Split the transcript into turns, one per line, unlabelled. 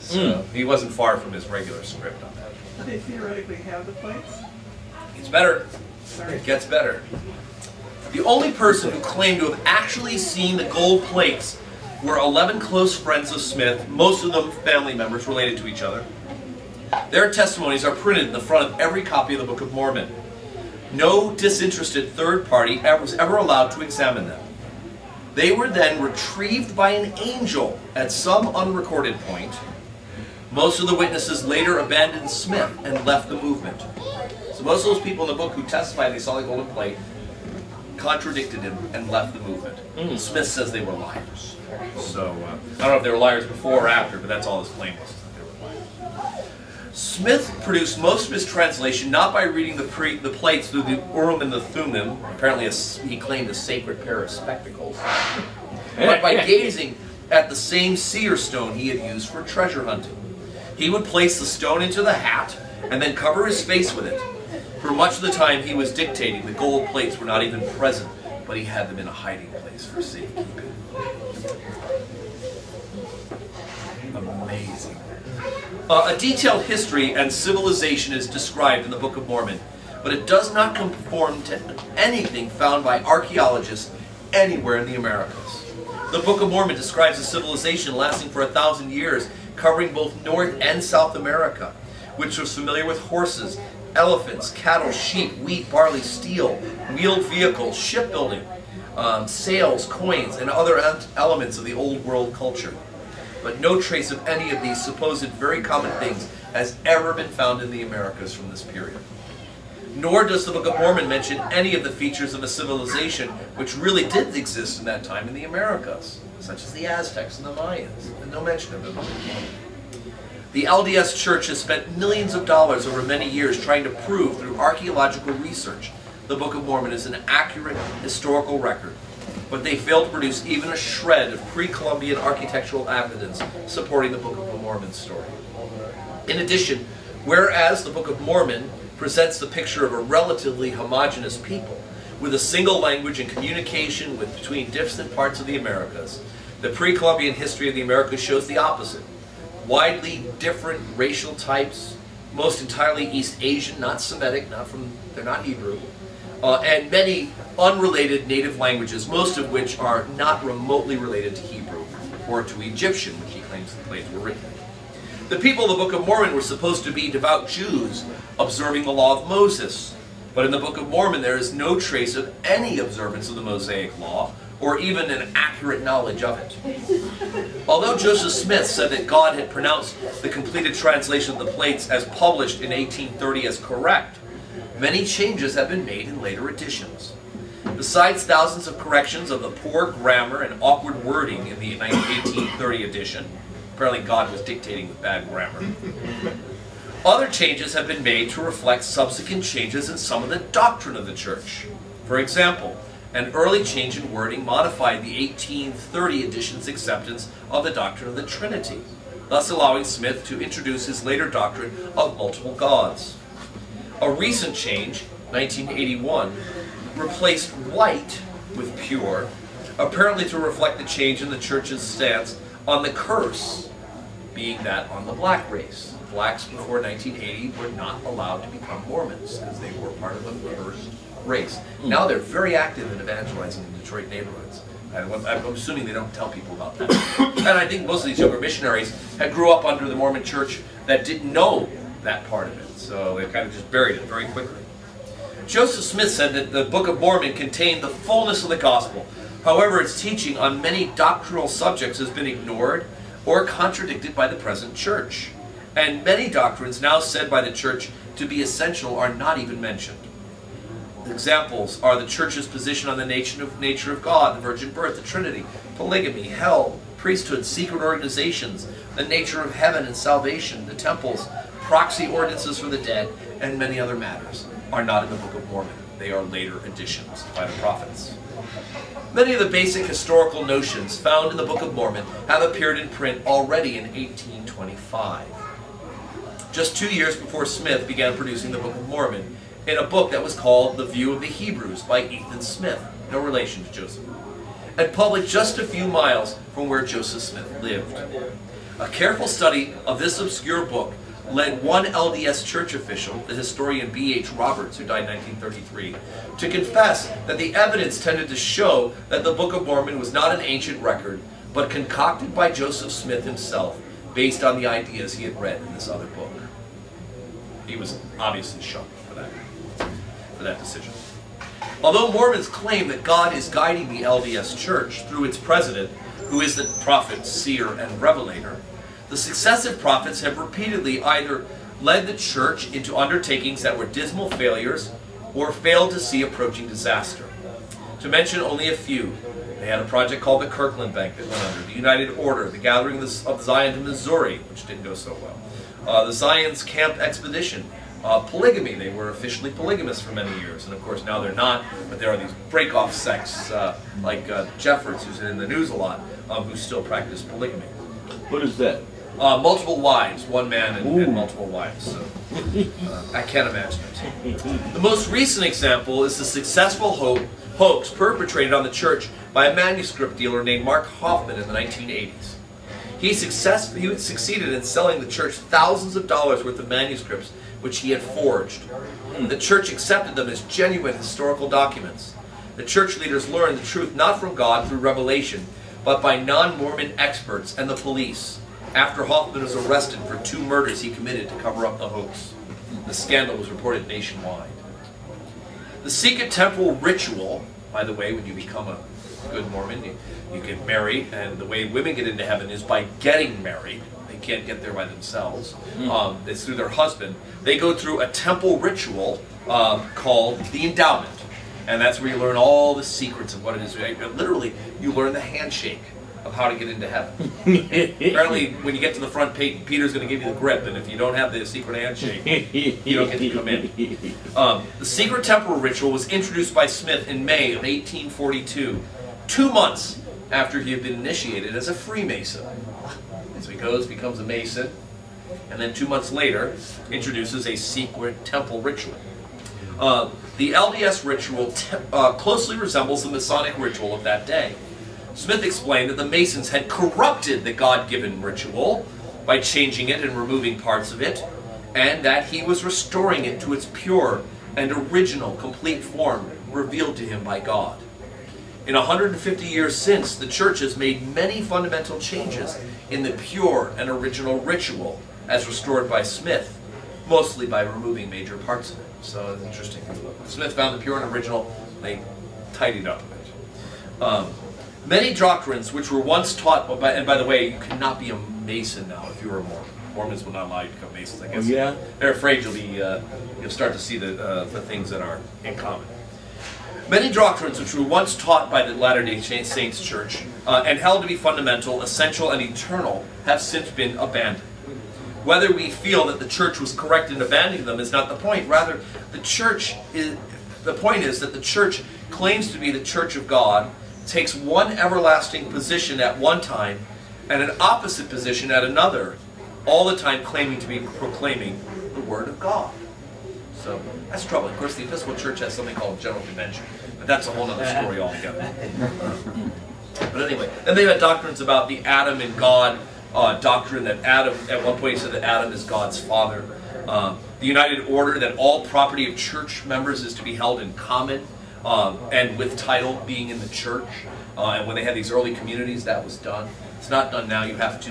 So he wasn't far from his regular script on that.
Do they theoretically have the plates?
It's better.
Sorry.
It gets better. The only person who claimed to have actually seen the gold plates were 11 close friends of Smith, most of them family members related to each other. Their testimonies are printed in the front of every copy of the Book of Mormon. No disinterested third party was ever allowed to examine them. They were then retrieved by an angel at some unrecorded point. Most of the witnesses later abandoned Smith and left the movement. So most of those people in the book who testified they saw the golden plate contradicted him and left the movement. Smith says they were liars. So I don't know if they were liars before or after, but that's all his claim was, that they were liars. Smith produced most of his translation not by reading the plates through the Urim and the Thummim, apparently he claimed a sacred pair of spectacles, but by gazing at the same seer stone he had used for treasure hunting. He would place the stone into the hat and then cover his face with it. For much of the time he was dictating, the gold plates were not even present, but he had them in a hiding place for safekeeping. Amazing. A detailed history and civilization is described in the Book of Mormon, but it does not conform to anything found by archaeologists anywhere in the Americas. The Book of Mormon describes a civilization lasting for 1,000 years, covering both North and South America, which was familiar with horses, elephants, cattle, sheep, wheat, barley, steel, wheeled vehicles, shipbuilding, sails, coins, and other elements of the old world culture. But no trace of any of these supposed very common things has ever been found in the Americas from this period. Nor does the Book of Mormon mention any of the features of a civilization which really did exist in that time in the Americas, such as the Aztecs and the Mayans, and no mention of them. The LDS Church has spent millions of dollars over many years trying to prove through archaeological research the Book of Mormon is an accurate historical record, but they failed to produce even a shred of pre-Columbian architectural evidence supporting the Book of Mormon story. In addition, whereas the Book of Mormon presents the picture of a relatively homogeneous people, with a single language and communication between distant parts of the Americas, the pre-Columbian history of the Americas shows the opposite. Widely different racial types, most entirely East Asian, not Semitic, they're not Hebrew, and many unrelated native languages, most of which are not remotely related to Hebrew or to Egyptian, which he claims the plates were written in. The people of the Book of Mormon were supposed to be devout Jews, observing the law of Moses, but in the Book of Mormon there is no trace of any observance of the Mosaic law, or even an accurate knowledge of it. Although Joseph Smith said that God had pronounced the completed translation of the plates as published in 1830 as correct, many changes have been made in later editions. Besides thousands of corrections of the poor grammar and awkward wording in the 1830 edition, apparently God was dictating with bad grammar, other changes have been made to reflect subsequent changes in some of the doctrine of the church. For example, an early change in wording modified the 1830 edition's acceptance of the doctrine of the Trinity, thus allowing Smith to introduce his later doctrine of multiple gods. A recent change, 1981, replaced white with pure, apparently to reflect the change in the church's stance on the curse, being that on the black race. Blacks before 1980 were not allowed to become Mormons because they were part of a cursed race. Now they're very active in evangelizing in Detroit neighborhoods. I'm assuming they don't tell people about that. And I think most of these younger missionaries had grew up under the Mormon church that didn't know that part of it. So they kind of just buried it very quickly. Joseph Smith said that the Book of Mormon contained the fullness of the gospel. However, its teaching on many doctrinal subjects has been ignored or contradicted by the present church. And many doctrines now said by the church to be essential are not even mentioned. Examples are the church's position on the nature of God, the virgin birth, the Trinity, polygamy, hell, priesthood, secret organizations, the nature of heaven and salvation, the temples, proxy ordinances for the dead, and many other matters are not in the Book of Mormon. They are later additions by the prophets. Many of the basic historical notions found in the Book of Mormon have appeared in print already in 1825. Just 2 years before Smith began producing the Book of Mormon, in a book that was called The View of the Hebrews by Ethan Smith, no relation to Joseph. and public just a few miles from where Joseph Smith lived. A careful study of this obscure book led one LDS church official, the historian B.H. Roberts, who died in 1933, to confess that the evidence tended to show that the Book of Mormon was not an ancient record, but concocted by Joseph Smith himself, based on the ideas he had read in this other book. He was obviously shocked for that decision. Although Mormons claim that God is guiding the LDS Church through its president, who is the prophet, seer, and revelator, the successive prophets have repeatedly either led the church into undertakings that were dismal failures or failed to see approaching disaster. To mention only a few, they had a project called the Kirkland Bank that went under, the United Order, the Gathering of Zion to Missouri, which didn't go so well, the Zion's Camp Expedition, polygamy. They were officially polygamous for many years, and of course now they're not, but there are these break-off sects like Jeffords, who's in the news a lot, who still practice polygamy.
What is that?
Multiple wives, one man and multiple wives. So, I can't imagine it. The most recent example is the successful hoax perpetrated on the church by a manuscript dealer named Mark Hoffman in the 1980s. He succeeded in selling the church thousands of dollars worth of manuscripts which he had forged. The church accepted them as genuine historical documents. The church leaders learned the truth not from God through revelation, but by non-Mormon experts and the police, after Hoffman was arrested for 2 murders he committed to cover up the hoax. The scandal was reported nationwide. The secret temporal ritual, by the way, when you become a good Mormon, you get married, and the way women get into heaven is by getting married. They can't get there by themselves. It's through their husband. They go through a temple ritual called the endowment. And that's where you learn all the secrets of what it is. Literally, you learn the handshake of how to get into heaven. Apparently, when you get to the front, Peter's going to give you the grip, and if you don't have the secret handshake, you don't get to come in. The secret temporal ritual was introduced by Smith in May of 1842, 2 months after he had been initiated as a Freemason. So he goes, becomes a Mason, and then 2 months later, introduces a secret temple ritual. The LDS ritual closely resembles the Masonic ritual of that day. Smith explained that the Masons had corrupted the God-given ritual by changing it and removing parts of it, and that he was restoring it to its pure and original, complete form revealed to him by God. In 150 years since, the church has made many fundamental changes in the pure and original ritual as restored by Smith, mostly by removing major parts of it. So it's interesting. Smith found the pure and original, they tidied up a bit. Many doctrines which were once taught, and by the way, you cannot be a Mason now if you were a Mormon. Mormons will not allow you to become Masons, I guess.
Oh, yeah?
They're afraid you'll start to see the things that are in common. Many doctrines which were once taught by the Latter-day Saints Church and held to be fundamental, essential, and eternal have since been abandoned. Whether we feel that the church was correct in abandoning them is not the point. Rather, the point is that the church claims to be the church of God, takes one everlasting position at one time and an opposite position at another, all the time claiming to be proclaiming the Word of God. So that's troubling. Of course, the Episcopal Church has something called General Convention, but that's a whole other story altogether. But anyway, then they've had doctrines about the Adam and God doctrine, that Adam, at one point he said that Adam is God's father. The United Order, that all property of church members is to be held in common, and with title being in the church. And when they had these early communities, that was done. It's not done now. You have to